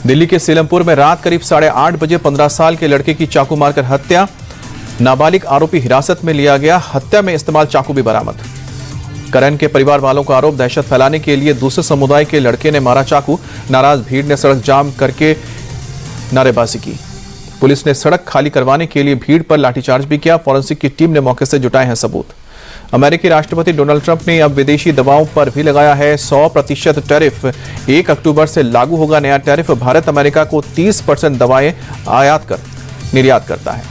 दिल्ली के सीलमपुर में रात करीब 8:30 बजे 15 साल के लड़के की चाकू मारकर हत्या। नाबालिग आरोपी हिरासत में लिया गया। हत्या में इस्तेमाल चाकू भी बरामद। करण के परिवार वालों का आरोप, दहशत फैलाने के लिए दूसरे समुदाय के लड़के ने मारा चाकू। नाराज भीड़ ने सड़क जाम करके नारेबाजी की। पुलिस ने सड़क खाली करवाने के लिए भीड़ पर लाठीचार्ज भी किया। फॉरेंसिक की टीम ने मौके से जुटाए हैं सबूत। अमेरिकी राष्ट्रपति डोनाल्ड ट्रंप ने अब विदेशी दवाओं पर भी लगाया है 100% टैरिफ। 1 अक्टूबर से लागू होगा नया टैरिफ। भारत अमेरिका को 30% दवाएं आयात कर निर्यात करता है।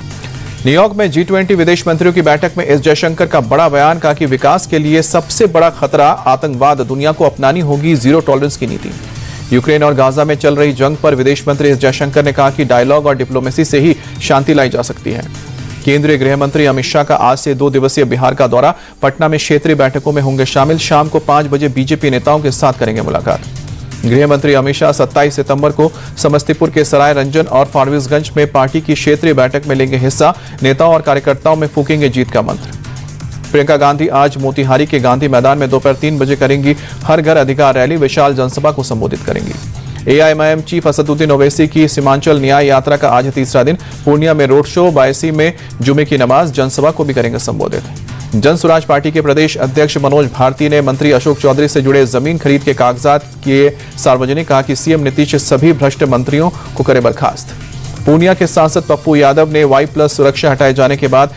न्यूयॉर्क में G20 विदेश मंत्रियों की बैठक में एस जयशंकर का बड़ा बयान। कहा कि विकास के लिए सबसे बड़ा खतरा आतंकवाद। दुनिया को अपनानी होगी जीरो टॉलरेंस की नीति। यूक्रेन और गाजा में चल रही जंग पर विदेश मंत्री एस जयशंकर ने कहा कि डायलॉग और डिप्लोमेसी से ही शांति लाई जा सकती है। केंद्रीय गृह मंत्री अमित शाह का आज से 2 दिवसीय बिहार का दौरा। पटना में क्षेत्रीय बैठकों में होंगे शामिल। शाम को 5 बजे बीजेपी नेताओं के साथ करेंगे मुलाकात। गृह मंत्री अमित शाह 27 सितंबर को समस्तीपुर के सराय रंजन और फारबिसगंज में पार्टी की क्षेत्रीय बैठक में लेंगे हिस्सा। नेताओं और कार्यकर्ताओं में फूकेंगे जीत का मंत्र। प्रियंका गांधी आज मोतिहारी के गांधी मैदान में दोपहर 3 बजे करेंगी हर घर अधिकार रैली। विशाल जनसभा को संबोधित करेंगी। AIMIM चीफ असदुद्दीन ओवैसी की सीमांचल न्याय यात्रा का आज तीसरा दिन। पूर्णिया में रोड शो, बायसी में जुमे की नमाज। जनसभा को भी करेंगे संबोधित। जन स्वराज पार्टी के प्रदेश अध्यक्ष मनोज भारती ने मंत्री अशोक चौधरी से जुड़े जमीन खरीद के कागजात किए सार्वजनिक। कहा कि सीएम नीतीश सभी भ्रष्ट मंत्रियों को करे बर्खास्त। पूर्णिया के सांसद पप्पू यादव ने Y+ सुरक्षा हटाए जाने के बाद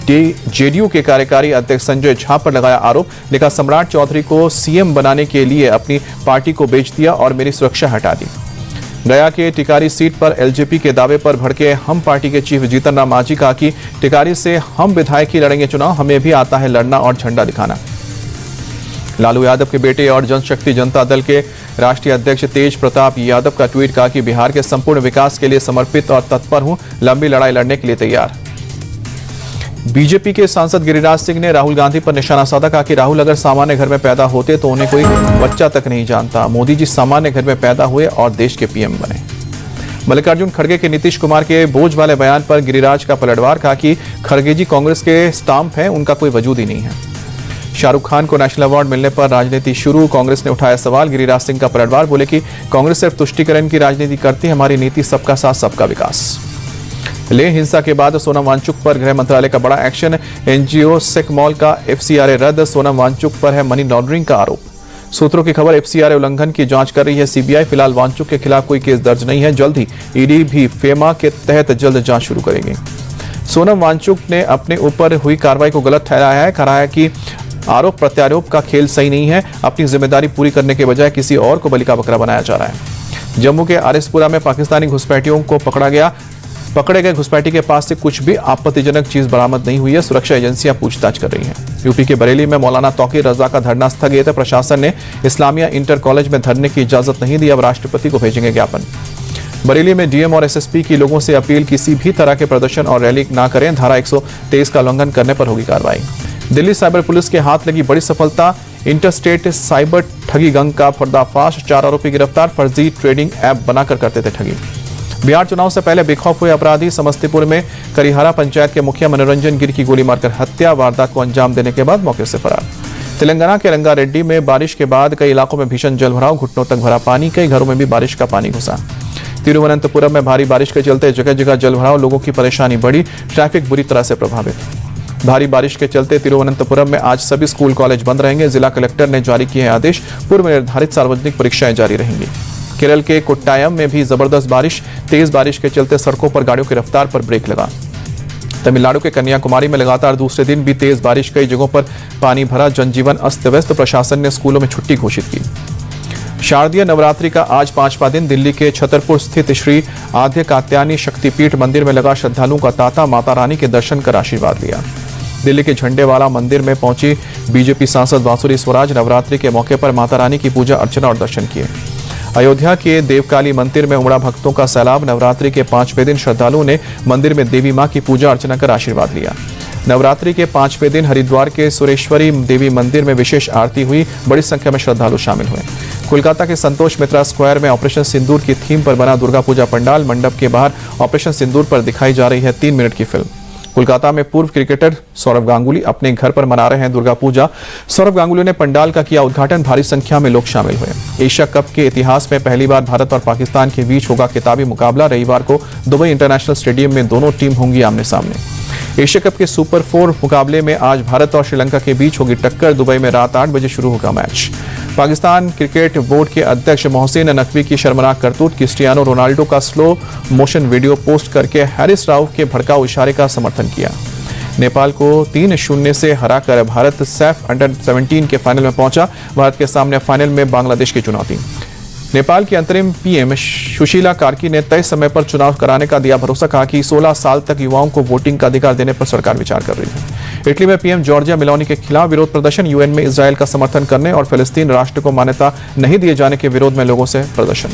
जेडीयू के कार्यकारी अध्यक्ष संजय झा पर लगाया आरोप। लिखा, सम्राट चौधरी को सीएम बनाने के लिए अपनी पार्टी को बेच दिया और मेरी सुरक्षा हटा दी। गया के टिकारी सीट पर एलजेपी के दावे पर भड़के हम पार्टी के चीफ जीतन राम मांझी। कहा कि टिकारी से हम विधायक ही लड़ेंगे चुनाव, हमें भी आता है लड़ना और झंडा दिखाना। लालू यादव के बेटे और जनशक्ति जनता दल के राष्ट्रीय अध्यक्ष तेज प्रताप यादव का ट्वीट। कहा कि बिहार के संपूर्ण विकास के लिए समर्पित और तत्पर हूं, लंबी लड़ाई लड़ने के लिए तैयार। बीजेपी के सांसद गिरिराज सिंह ने राहुल गांधी पर निशाना साधा। कहा कि राहुल अगर सामान्य घर में पैदा होते तो उन्हें कोई बच्चा तक नहीं जानता। मोदी जी सामान्य घर में पैदा हुए और देश के पीएम बने। मल्लिकार्जुन खड़गे के नीतीश कुमार के बोझ वाले बयान पर गिरिराज का पलटवार। कहा कि खड़गे जी कांग्रेस के स्टाम्प हैं, उनका कोई वजूद ही नहीं है। शाहरुख खान को नेशनल अवार्ड मिलने पर राजनीति शुरू। कांग्रेस ने उठाया सवाल। गिरिराज सिंह का पलटवार। बोले कि कांग्रेस सिर्फ तुष्टीकरण की राजनीति करती है, हमारी नीति सबका साथ सबका विकास। लेह हिंसा के बाद सोनम वांगचुक पर गृह मंत्रालय का बड़ा एक्शन। एनजीओ सेक मॉल का FCRA रद्द। सोनम वांगचुक पर है मनी लॉन्ड्रिंग का आरोप। सूत्रों की खबर, FCRA उल्लंघन की जांच कर रही है CBI। फिलहाल वांगचुक के खिलाफ कोई केस दर्ज नहीं है। जल्द ही ईडी भी फेमा के तहत जल्द जांच शुरू करेगी। सोनम वांगचुक ने अपने ऊपर हुई कार्रवाई को गलत ठहराया है। कहा है कि आरोप प्रत्यारोप का खेल सही नहीं है। अपनी जिम्मेदारी पूरी करने के बजाय किसी और को बलि का बकरा बनाया जा रहा है। जम्मू के आरिसपुरा में पाकिस्तानी घुसपैठियों को पकड़ा गया। पकड़े गए घुसपैठी के पास से कुछ भी आपत्तिजनक चीज बरामद नहीं हुई है। सुरक्षा एजेंसियां पूछताछ कर रही हैं। यूपी के बरेली में मौलाना तौकीर रजा का धरना स्थगित है। प्रशासन ने इस्लामिया इंटर कॉलेज में धरने की इजाजत नहीं दी। अब राष्ट्रपति को भेजेंगे ज्ञापन। बरेली में डीएम और एसएसपी की लोगों से अपील, किसी भी तरह के प्रदर्शन और रैली ना करें। धारा 123 का उल्लंघन करने पर होगी कार्रवाई। दिल्ली साइबर पुलिस के हाथ लगी बड़ी सफलता। इंटरस्टेट साइबर ठगी गंग का पर्दाफाश। 4 आरोपी गिरफ्तार। फर्जी ट्रेडिंग ऐप बनाकर करते थे ठगी। बिहार चुनाव से पहले बेखौफ हुए अपराधी। समस्तीपुर में करिहारा पंचायत के मुखिया मनोरंजन गिर की गोली मारकर हत्या। वारदात को अंजाम देने के बाद मौके से फरार। तेलंगाना के रंगारेड्डी में बारिश के बाद कई इलाकों में भीषण जलभराव। घुटनों तक भरा पानी। कई घरों में भी बारिश का पानी घुसा। तिरुवनंतपुरम में भारी बारिश के चलते जगह जगह जलभराव। लोगों की परेशानी बढ़ी। ट्रैफिक बुरी तरह से प्रभावित। भारी बारिश के चलते तिरुवनंतपुरम में आज सभी स्कूल कॉलेज बंद रहेंगे। जिला कलेक्टर ने जारी किए आदेश। पूर्व निर्धारित सार्वजनिक परीक्षाएं जारी रहेंगी। केरल के कोट्टायम में भी जबरदस्त बारिश। तेज बारिश के चलते सड़कों पर गाड़ियों की रफ्तार पर ब्रेक लगा। तमिलनाडु के कन्याकुमारी में लगातार दूसरे दिन भी तेज बारिश। कई जगहों पर पानी भरा। जनजीवन अस्त व्यस्त। प्रशासन ने स्कूलों में छुट्टी घोषित की। शारदीय नवरात्रि का आज 5वां दिन। दिल्ली के छतरपुर स्थित श्री आद्य कात्यायनी शक्तिपीठ मंदिर में लगा श्रद्धालुओं का तांता। माता रानी के दर्शन कर आशीर्वाद लिया। दिल्ली के झंडेवाला मंदिर में पहुंची बीजेपी सांसद बांसुरी स्वराज। नवरात्रि के मौके पर माता रानी की पूजा अर्चना और दर्शन किए। अयोध्या के देवकाली मंदिर में उमड़ा भक्तों का सैलाब। नवरात्रि के 5वें दिन श्रद्धालुओं ने मंदिर में देवी मां की पूजा अर्चना कर आशीर्वाद लिया। नवरात्रि के 5वें दिन हरिद्वार के सुरेश्वरी देवी मंदिर में विशेष आरती हुई। बड़ी संख्या में श्रद्धालु शामिल हुए। कोलकाता के संतोष मित्रा स्क्वायर में ऑपरेशन सिंदूर की थीम पर बना दुर्गा पूजा पंडाल। मंडप के बाहर ऑपरेशन सिंदूर पर दिखाई जा रही है 3 मिनट की फिल्म। कोलकाता में पूर्व क्रिकेटर सौरव गांगुली अपने घर पर मना रहे हैं दुर्गा पूजा। सौरव गांगुली ने पंडाल का किया उद्घाटन, भारी संख्या में लोग शामिल हुए। एशिया कप के इतिहास में पहली बार भारत और पाकिस्तान के बीच होगा खिताबी मुकाबला। रविवार को दुबई इंटरनेशनल स्टेडियम में दोनों टीम होंगी आमने सामने। एशिया कप के सुपर 4 मुकाबले में आज भारत और श्रीलंका के बीच होगी टक्कर। दुबई में रात 8 बजे शुरू होगा मैच। पाकिस्तान क्रिकेट बोर्ड के अध्यक्ष मोहसिन नकवी की शर्मनाक करतूत। क्रिस्टियानो रोनाल्डो का स्लो मोशन वीडियो पोस्ट करके हैरिस राव के भड़काऊ इशारे का समर्थन किया। नेपाल को 3-0 से हराकर भारत सैफ अंडर-17 के फाइनल में पहुंचा। भारत के सामने फाइनल में बांग्लादेश की चुनौती। नेपाल की अंतरिम पीएम सुशीला कार्की ने तय समय पर चुनाव कराने का दिया भरोसा। कहा कि 16 साल तक युवाओं को वोटिंग का अधिकार देने पर सरकार विचार कर रही है। इटली में पीएम जॉर्जिया मेलोनी के खिलाफ विरोध प्रदर्शन। यूएन में इजरायल का समर्थन करने और फिलिस्तीन राष्ट्र को मान्यता नहीं दिए जाने के विरोध में लोगों से प्रदर्शन।